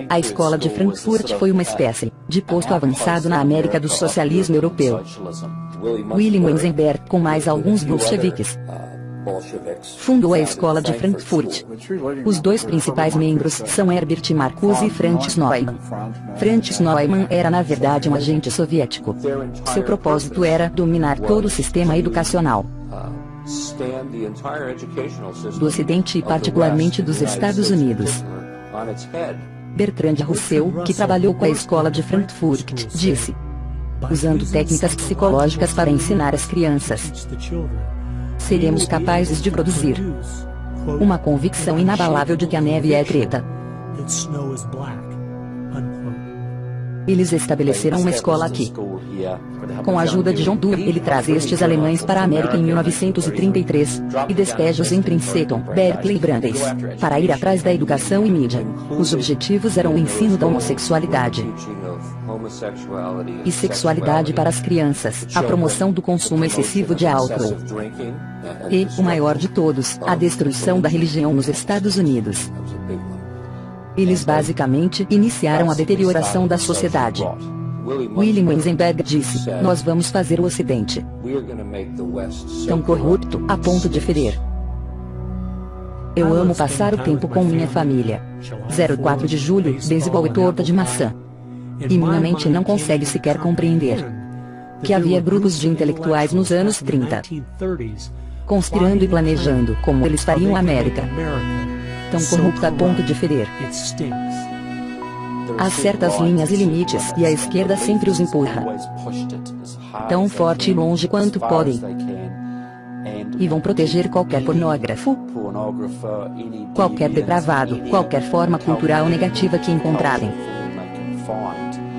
A escola de Frankfurt foi uma espécie de posto avançado na América do socialismo europeu. William Weizenberg, com mais alguns bolcheviques, fundou a escola de Frankfurt. Os dois principais membros são Herbert Marcuse e Franz Neumann. Franz Neumann era na verdade um agente soviético. Seu propósito era dominar todo o sistema educacional do Ocidente e particularmente dos Estados Unidos. Bertrand Russell, que trabalhou com a escola de Frankfurt, disse: usando técnicas psicológicas para ensinar as crianças, seremos capazes de produzir uma convicção inabalável de que a neve é preta. Eles estabeleceram uma escola aqui. Com a ajuda de John Dewey, ele traz estes alemães para a América em 1933, e despeja-os em Princeton, Berkeley e Brandeis, para ir atrás da educação e mídia. Os objetivos eram o ensino da homossexualidade e sexualidade para as crianças, a promoção do consumo excessivo de álcool e, o maior de todos, a destruição da religião nos Estados Unidos. Eles basicamente iniciaram a deterioração da sociedade. William Weizenberg disse: nós vamos fazer o Ocidente tão corrupto a ponto de ferir. Eu amo passar o tempo com minha família. 04 de julho, beisebol e torta de maçã. E minha mente não consegue sequer compreender que havia grupos de intelectuais nos anos 30 conspirando e planejando como eles fariam a América tão corrupta a ponto de ferir. Há certas linhas e limites, e a esquerda sempre os empurra tão forte e longe quanto podem, e vão proteger qualquer pornógrafo, qualquer depravado, qualquer forma cultural negativa que encontrarem,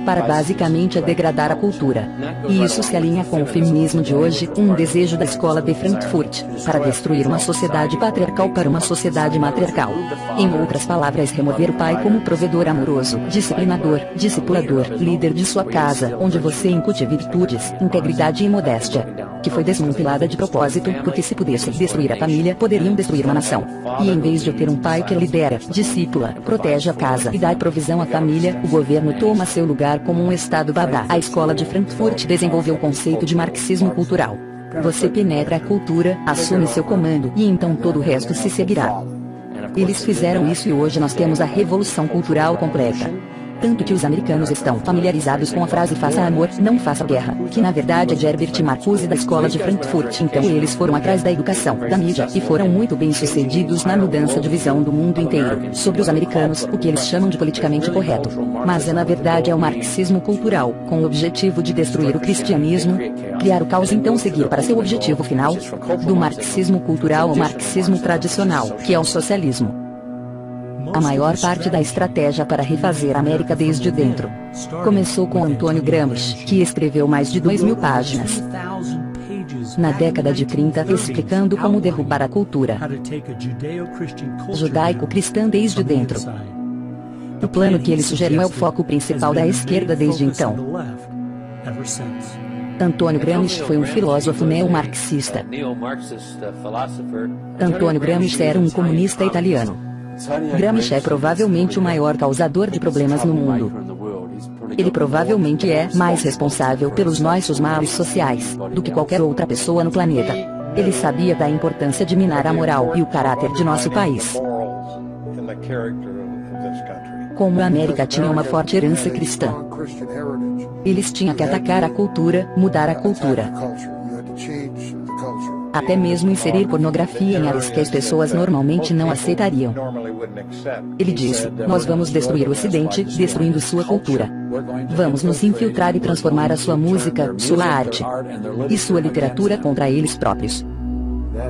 para basicamente degradar a cultura. E isso se alinha com o feminismo de hoje, um desejo da escola de Frankfurt, para destruir uma sociedade patriarcal para uma sociedade matriarcal. Em outras palavras, remover o pai como provedor amoroso, disciplinador, discipulador, líder de sua casa, onde você incute virtudes, integridade e modéstia, que foi desmantelada de propósito, porque se pudessem destruir a família, poderiam destruir uma nação. E em vez de ter um pai que lidera, discipula, protege a casa e dá provisão à família, o governo toma seu lugar como um estado babá. A escola de Frankfurt desenvolveu o conceito de marxismo cultural. Você penetra a cultura, assume seu comando e então todo o resto se seguirá. Eles fizeram isso e hoje nós temos a revolução cultural completa. Tanto que os americanos estão familiarizados com a frase faça amor, não faça guerra, que na verdade é de Herbert Marcuse da escola de Frankfurt. Então eles foram atrás da educação, da mídia, e foram muito bem sucedidos na mudança de visão do mundo inteiro, sobre os americanos, o que eles chamam de politicamente correto. Mas na verdade é o marxismo cultural, com o objetivo de destruir o cristianismo, criar o caos e então seguir para seu objetivo final, do marxismo cultural ao marxismo tradicional, que é o socialismo. A maior parte da estratégia para refazer a América desde dentro começou com Antônio Gramsci, que escreveu mais de 2.000 páginas na década de 30 explicando como derrubar a cultura judaico-cristã desde dentro. O plano que ele sugeriu é o foco principal da esquerda desde então. Antônio Gramsci foi um filósofo neo-marxista. Antônio Gramsci era um comunista italiano. Gramsci é provavelmente o maior causador de problemas no mundo. Ele provavelmente é mais responsável pelos nossos males sociais do que qualquer outra pessoa no planeta. Ele sabia da importância de minar a moral e o caráter de nosso país. Como a América tinha uma forte herança cristã, eles tinham que atacar a cultura, mudar a cultura. Até mesmo inserir pornografia em áreas que as pessoas normalmente não aceitariam. Ele disse: nós vamos destruir o Ocidente, destruindo sua cultura. Vamos nos infiltrar e transformar a sua música, sua arte e sua literatura contra eles próprios.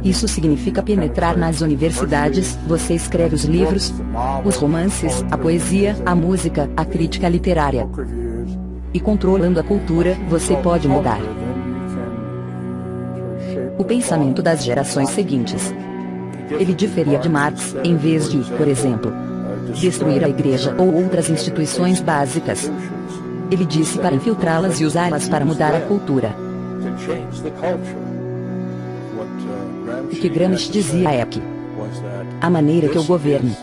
Isso significa penetrar nas universidades. Você escreve os livros, os romances, a poesia, a música, a crítica literária. E controlando a cultura, você pode mudar o pensamento das gerações seguintes. Ele diferia de Marx, em vez de, por exemplo, destruir a igreja ou outras instituições básicas. Ele disse para infiltrá-las e usá-las para mudar a cultura. O que Gramsci dizia é que a maneira que o governo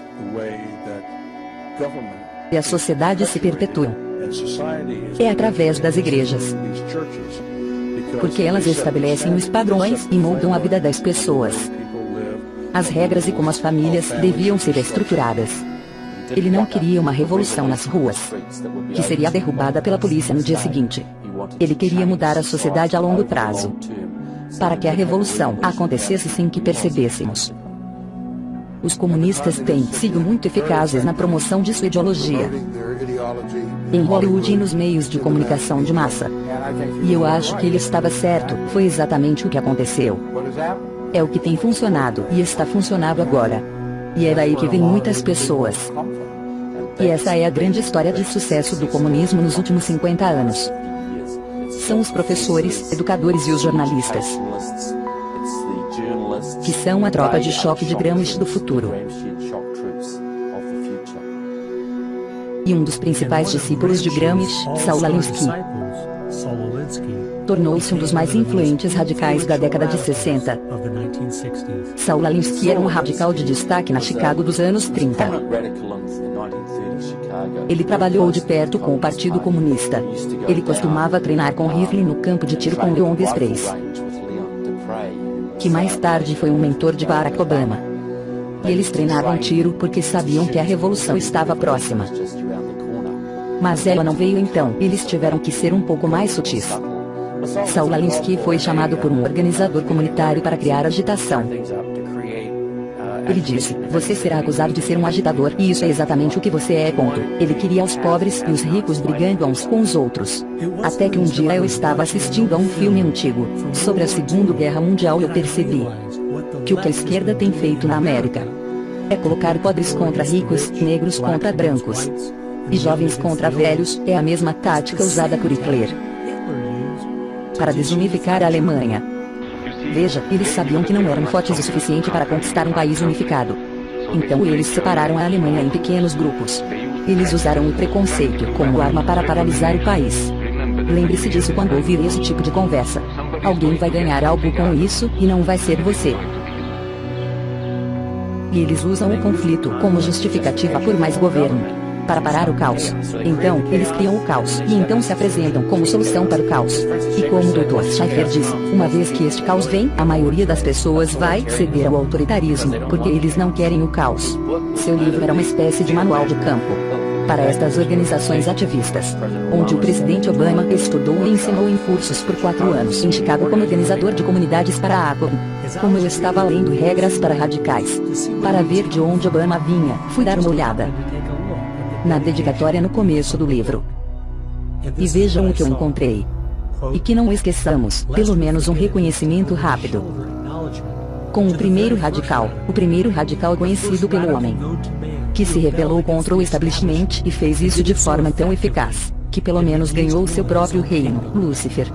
e a sociedade se perpetuam. É através das igrejas, porque elas estabelecem os padrões e moldam a vida das pessoas, as regras e como as famílias deviam ser estruturadas. Ele não queria uma revolução nas ruas, que seria derrubada pela polícia no dia seguinte. Ele queria mudar a sociedade a longo prazo, para que a revolução acontecesse sem que percebêssemos. Os comunistas têm sido muito eficazes na promoção de sua ideologia, em Hollywood e nos meios de comunicação de massa. E eu acho que ele estava certo, foi exatamente o que aconteceu. É o que tem funcionado e está funcionando agora. E é daí que vem muitas pessoas. E essa é a grande história de sucesso do comunismo nos últimos 50 anos. São os professores, educadores e os jornalistas, que são a tropa de choque de Gramsci do futuro. E um dos principais discípulos de Gramsci, Saul Alinsky, tornou-se um dos mais influentes radicais da década de 60. Saul Alinsky era um radical de destaque na Chicago dos anos 30. Ele trabalhou de perto com o Partido Comunista. Ele costumava treinar com Hitler no campo de tiro com Leon Desprez, que mais tarde foi um mentor de Barack Obama. E eles treinavam tiro porque sabiam que a revolução estava próxima. Mas ela não veio então, eles tiveram que ser um pouco mais sutis. Saul Alinsky foi chamado por um organizador comunitário para criar agitação. Ele disse: você será acusado de ser um agitador, e isso é exatamente o que você é, ponto. Ele queria os pobres e os ricos brigando uns com os outros. Até que um dia eu estava assistindo a um filme antigo, sobre a Segunda Guerra Mundial, e eu percebi que o que a esquerda tem feito na América é colocar pobres contra ricos, negros contra brancos, e jovens contra velhos. É a mesma tática usada por Hitler para desunificar a Alemanha. Veja, eles sabiam que não eram fortes o suficiente para conquistar um país unificado. Então eles separaram a Alemanha em pequenos grupos. Eles usaram o preconceito como arma para paralisar o país. Lembre-se disso quando ouvir esse tipo de conversa. Alguém vai ganhar algo com isso, e não vai ser você. E eles usam o conflito como justificativa por mais governo, para parar o caos. Então, eles criam o caos, e então se apresentam como solução para o caos. E como o Dr. Schleifer diz, uma vez que este caos vem, a maioria das pessoas vai ceder ao autoritarismo, porque eles não querem o caos. Seu livro era uma espécie de manual de campo para estas organizações ativistas, onde o presidente Obama estudou e ensinou em cursos por 4 anos em Chicago como organizador de comunidades para a ACOB. Como eu estava lendo regras para radicais, para ver de onde Obama vinha, fui dar uma olhada na dedicatória no começo do livro. E vejam o que eu encontrei. E que não esqueçamos, pelo menos um reconhecimento rápido com o primeiro radical conhecido pelo homem, que se rebelou contra o establishment e fez isso de forma tão eficaz, que pelo menos ganhou seu próprio reino, Lúcifer.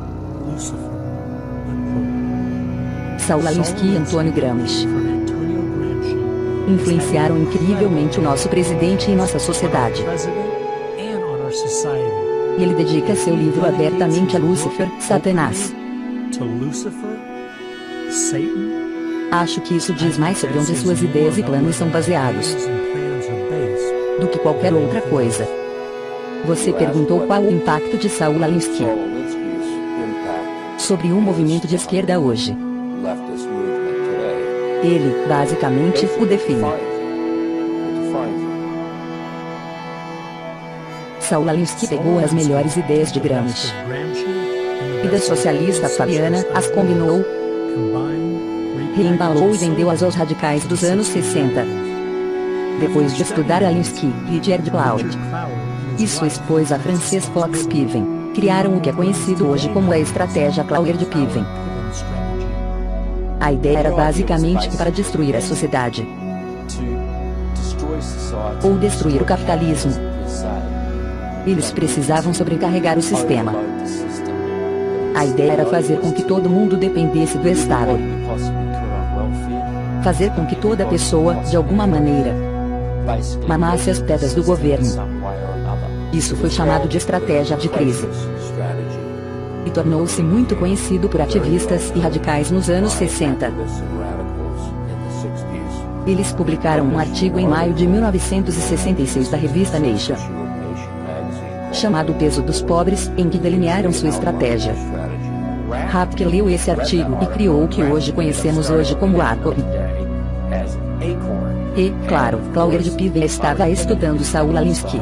Saul Alinsky e Antônio Gramsci influenciaram incrivelmente o nosso presidente e nossa sociedade. E ele dedica seu livro abertamente a Lúcifer, Satanás. Acho que isso diz mais sobre onde suas ideias e planos são baseados do que qualquer outra coisa. Você perguntou qual o impacto de Saul Alinsky sobre o movimento de esquerda hoje. Ele, basicamente, o define. Saul Alinsky pegou as melhores ideias de Gramsci e da socialista Fabiana, as combinou, reembalou e vendeu-as aos radicais dos anos 60. Depois de estudar Alinsky e Rudyard Cloud e sua esposa Frances Fox Piven, criaram o que é conhecido hoje como a estratégia Cloud-Piven. A ideia era basicamente que para destruir a sociedade, ou destruir o capitalismo, eles precisavam sobrecarregar o sistema. A ideia era fazer com que todo mundo dependesse do Estado. Fazer com que toda pessoa, de alguma maneira, mamasse as tetas do governo. Isso foi chamado de estratégia de crise. E tornou-se muito conhecido por ativistas e radicais nos anos 60. Eles publicaram um artigo em maio de 1966 da revista Nation, chamado O Peso dos Pobres, em que delinearam sua estratégia. Rapke leu esse artigo e criou o que hoje conhecemos como Acorn. E, claro, Claude Piven estava estudando Saul Alinsky.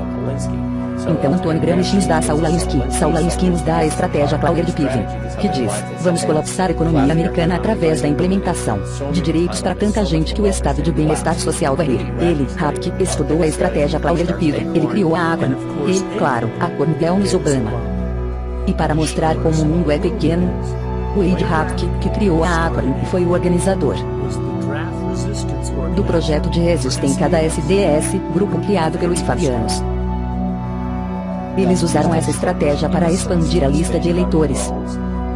Então Tony Gramsci nos dá Saul Alinsky. Saul Alinsky nos dá a estratégia Claude Piven, que diz: vamos colapsar a economia americana através da implementação de direitos para tanta gente que o estado de bem-estar social vai rir. Ele, Rapke, estudou a estratégia Claude Piven. Ele criou a Acorn. E, claro, Acorn deu-nos Obama. E para mostrar como o mundo é pequeno, o Ed Rapke, que criou a Acorn, foi o organizador do projeto de resistência da SDS, grupo criado pelos Fabianos. Eles usaram essa estratégia para expandir a lista de eleitores,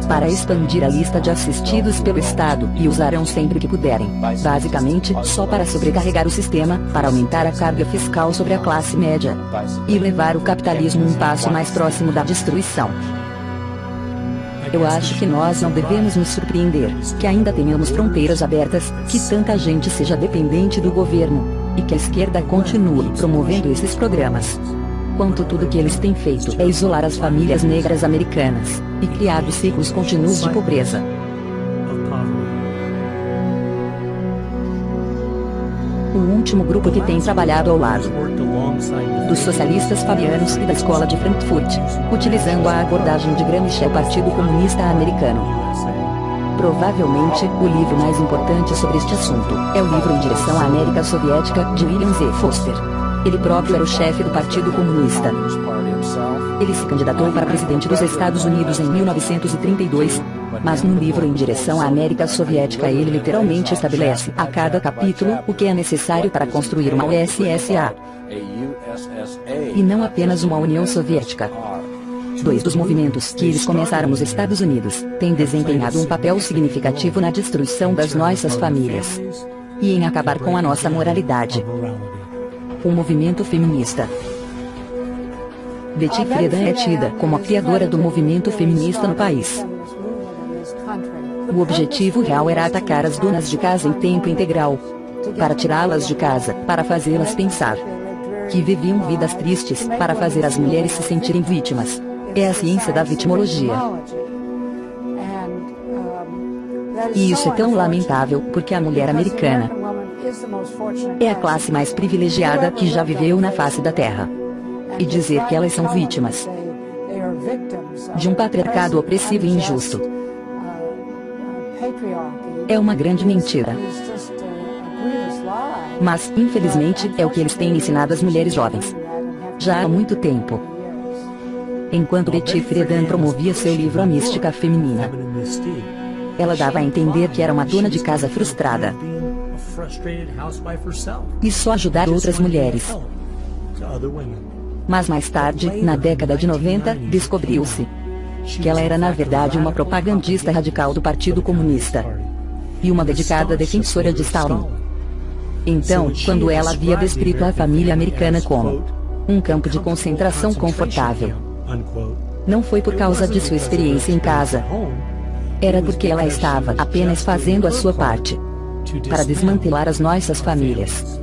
para expandir a lista de assistidos pelo Estado, e usarão sempre que puderem, basicamente só para sobrecarregar o sistema, para aumentar a carga fiscal sobre a classe média e levar o capitalismo um passo mais próximo da destruição. Eu acho que nós não devemos nos surpreender que ainda tenhamos fronteiras abertas, que tanta gente seja dependente do governo, e que a esquerda continue promovendo esses programas. Quanto tudo que eles têm feito é isolar as famílias negras americanas e criar ciclos contínuos de pobreza. O último grupo que tem trabalhado ao lado dos socialistas fabianos e da Escola de Frankfurt, utilizando a abordagem de Gramsci, é o Partido Comunista Americano. Provavelmente, o livro mais importante sobre este assunto é o livro Em Direção à América Soviética, de William Z. Foster. Ele próprio era o chefe do Partido Comunista. Ele se candidatou para presidente dos Estados Unidos em 1932, mas no livro Em Direção à América Soviética ele literalmente estabelece a cada capítulo o que é necessário para construir uma USSA, e não apenas uma União Soviética. Dois dos movimentos que eles começaram nos Estados Unidos têm desempenhado um papel significativo na destruição das nossas famílias e em acabar com a nossa moralidade. O movimento feminista. Betty Friedan é tida como a criadora do movimento feminista no país. O objetivo real era atacar as donas de casa em tempo integral, para tirá-las de casa, para fazê-las pensar que viviam vidas tristes, para fazer as mulheres se sentirem vítimas. É a ciência da vitimologia. E isso é tão lamentável, porque a mulher americana é a classe mais privilegiada que já viveu na face da Terra. E dizer que elas são vítimas de um patriarcado opressivo e injusto é uma grande mentira. Mas, infelizmente, é o que eles têm ensinado às mulheres jovens já há muito tempo. Enquanto Betty Friedan promovia seu livro A Mística Feminina, ela dava a entender que era uma dona de casa frustrada e só ajudar outras mulheres. Mas mais tarde, na década de 90, descobriu-se que ela era na verdade uma propagandista radical do Partido Comunista e uma dedicada defensora de Stalin. Então, quando ela havia descrito a família americana como um campo de concentração confortável, não foi por causa de sua experiência em casa, era porque ela estava apenas fazendo a sua parte para desmantelar as nossas famílias.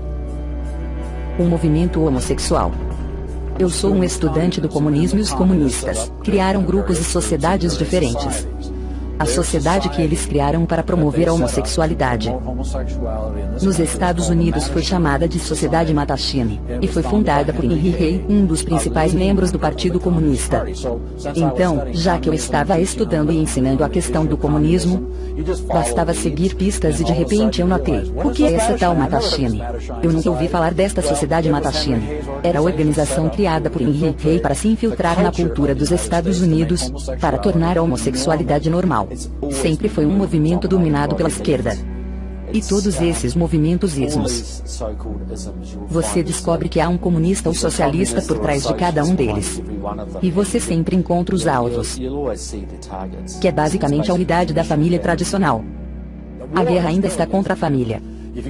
O movimento homossexual. Eu sou um estudante do comunismo e os comunistas criaram grupos e sociedades diferentes. A sociedade que eles criaram para promover a homossexualidade nos Estados Unidos foi chamada de Sociedade Mattachine, e foi fundada por Henry Rey, um dos principais membros do Partido Comunista. Então, já que eu estava estudando e ensinando a questão do comunismo, bastava seguir pistas e de repente eu notei: o que é essa tal Mattachine? Eu nunca ouvi falar desta Sociedade Mattachine. Era a organização criada por Henry Rey para se infiltrar na cultura dos Estados Unidos, para tornar a homossexualidade normal. Sempre foi um movimento dominado pela esquerda. E todos esses movimentos ismos, você descobre que há um comunista ou socialista por trás de cada um deles. E você sempre encontra os alvos, que é basicamente a unidade da família tradicional. A guerra ainda está contra a família.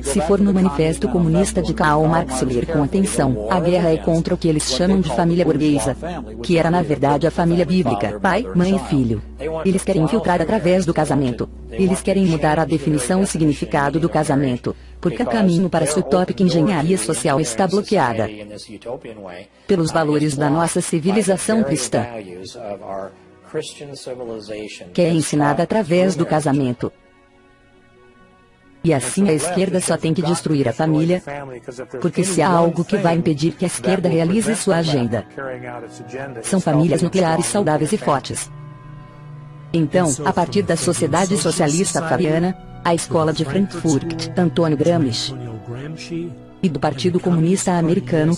Se for no Manifesto Comunista de Karl Marx ler com atenção, a guerra é contra o que eles chamam de família burguesa, que era na verdade a família bíblica, pai, mãe e filho. Eles querem infiltrar através do casamento. Eles querem mudar a definição e significado do casamento, porque o caminho para essa utópica engenharia social está bloqueada pelos valores da nossa civilização cristã, que é ensinada através do casamento. E assim a esquerda só tem que destruir a família, porque se há algo que vai impedir que a esquerda realize sua agenda, são famílias nucleares saudáveis e fortes. Então, a partir da Sociedade Socialista Fabiana, a Escola de Frankfurt, Antônio Gramsci, e do Partido Comunista Americano,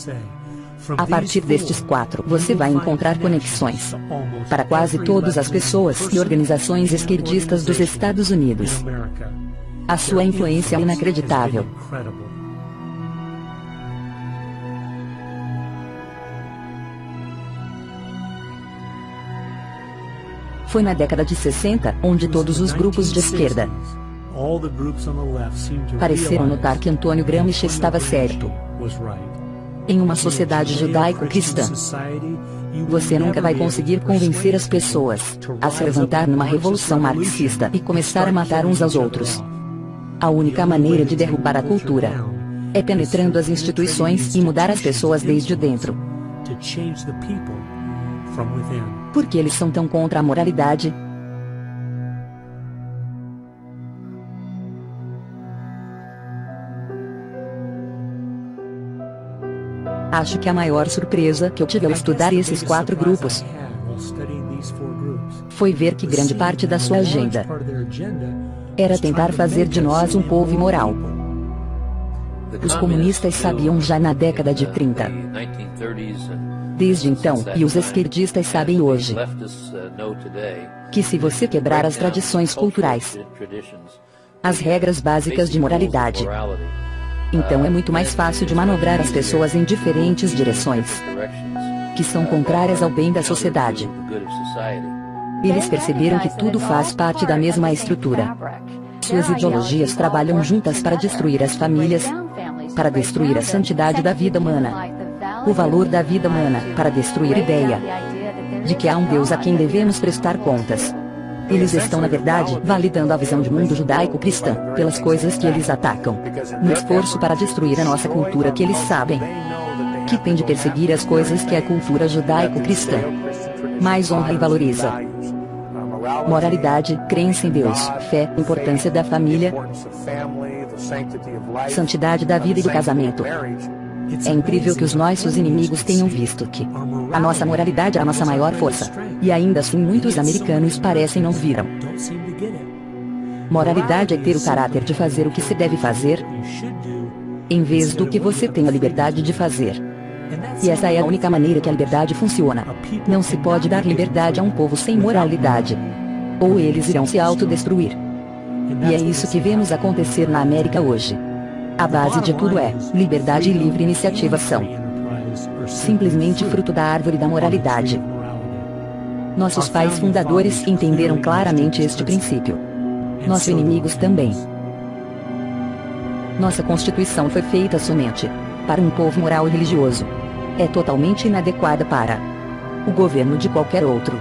a partir destes quatro, você vai encontrar conexões para quase todas as pessoas e organizações esquerdistas dos Estados Unidos. A sua influência é inacreditável. Foi na década de 60, onde todos os grupos de esquerda pareceram notar que Antônio Gramsci estava certo. Em uma sociedade judaico-cristã, você nunca vai conseguir convencer as pessoas a se levantar numa revolução marxista e começar a matar uns aos outros. A única maneira de derrubar a cultura é penetrando as instituições e mudar as pessoas desde dentro. Por que eles são tão contra a moralidade? Acho que a maior surpresa que eu tive ao estudar esses quatro grupos foi ver que grande parte da sua agenda era tentar fazer de nós um povo imoral. Os comunistas sabiam já na década de 30. Desde então, e os esquerdistas sabem hoje, que se você quebrar as tradições culturais, as regras básicas de moralidade, então é muito mais fácil de manobrar as pessoas em diferentes direções, que são contrárias ao bem da sociedade. Eles perceberam que tudo faz parte da mesma estrutura. Suas ideologias trabalham juntas para destruir as famílias, para destruir a santidade da vida humana, o valor da vida humana, para destruir a ideia de que há um Deus a quem devemos prestar contas. Eles estão, na verdade, validando a visão de mundo judaico-cristã, pelas coisas que eles atacam, no esforço para destruir a nossa cultura que eles sabem que tem de perseguir as coisas que a cultura judaico-cristã mais honra e valoriza. Moralidade, crença em Deus, fé, importância da família, santidade da vida e do casamento. É incrível que os nossos inimigos tenham visto que a nossa moralidade é a nossa maior força, e ainda assim muitos americanos parecem não viram. Moralidade é ter o caráter de fazer o que se deve fazer, em vez do que você tem a liberdade de fazer. E essa é a única maneira que a liberdade funciona. Não se pode dar liberdade a um povo sem moralidade, ou eles irão se autodestruir. E é isso que vemos acontecer na América hoje. A base de tudo é liberdade e livre iniciativa são simplesmente fruto da árvore da moralidade. Nossos pais fundadores entenderam claramente este princípio. Nossos inimigos também. Nossa Constituição foi feita somente para um povo moral e religioso. É totalmente inadequada para o governo de qualquer outro.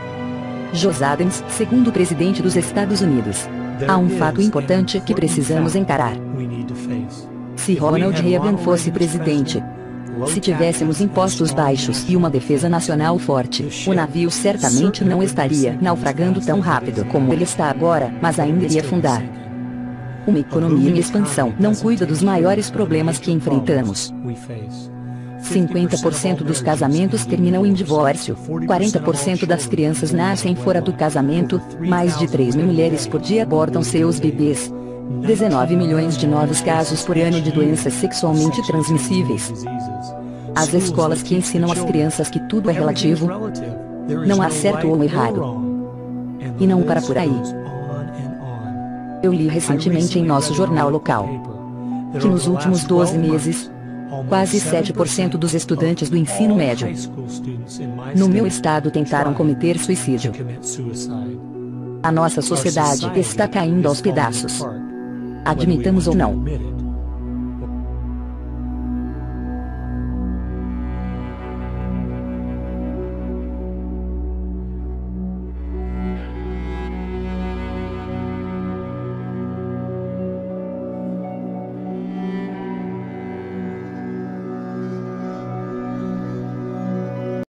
José Adams, segundo presidente dos Estados Unidos. Há um fato importante que precisamos encarar. Se Ronald Reagan fosse presidente, se tivéssemos impostos baixos e uma defesa nacional forte, o navio certamente não estaria naufragando tão rápido como ele está agora, mas ainda iria afundar. Uma economia em expansão não cuida dos maiores problemas que enfrentamos. 50% dos casamentos terminam em divórcio, 40% das crianças nascem fora do casamento, mais de 3 mil mulheres por dia abortam seus bebês, 19 milhões de novos casos por ano de doenças sexualmente transmissíveis. As escolas que ensinam às crianças que tudo é relativo, não há certo ou errado. E não para por aí. Eu li recentemente em nosso jornal local que nos últimos 12 meses, quase 7% dos estudantes do ensino médio no meu estado tentaram cometer suicídio. A nossa sociedade está caindo aos pedaços. Admitamos ou não.